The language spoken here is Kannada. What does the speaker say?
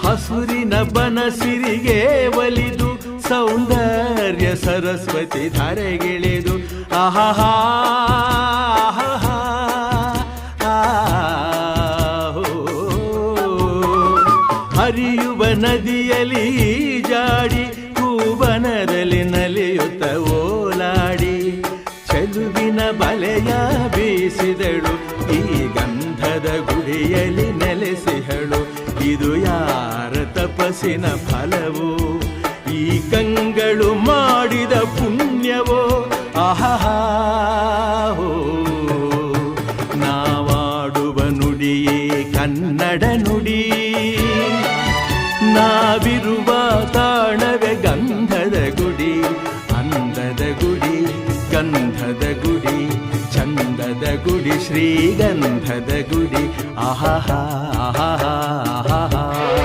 ಹಸುರಿನ ಬನಸಿರಿಗೆ ಒಲಿದು ಸೌಂದರ್ಯ ಸರಸ್ವತಿ ಧಾರೆಗಿಳಿದು ಆಹಾ ಹರಿಯುವ ನದಿಯಲ್ಲಿ ಜಾಡಿ ಹೂವನದಲ್ಲಿ ನಲಿಯುತ್ತ ಓಲಾಡಿ ಚೆಲುವಿನ ಬಲೆಯ ಬೀಸಿದಳು ಈ ಗಂಧದ ಗುಡಿಯಲ್ಲಿ ನೆಲೆಸಿಹಳು. ಇದು ಯಾರ ತಪಸ್ಸಿನ ಫಲವೋ, ಈ ಕಂಗಳು ಮಾಡಿದ ಪುಣ್ಯವೋ. ಆಹಾ ನಾವಾಡುವ ನುಡಿಯೇ ಕನ್ನಡ ನುಡಿ, ನಾವಿರುವ ತಾಣವೇ ಗಂಧದ ಗುಡಿ. ಅಂದದ ಗುಡಿ, ಗಂಧದ ಗುಡಿ, ಚಂದದ ಗುಡಿ, ಶ್ರೀಗಂಧದ ಗುಡಿ. ಆಹಾ ಆಹಾ ಆಹಾ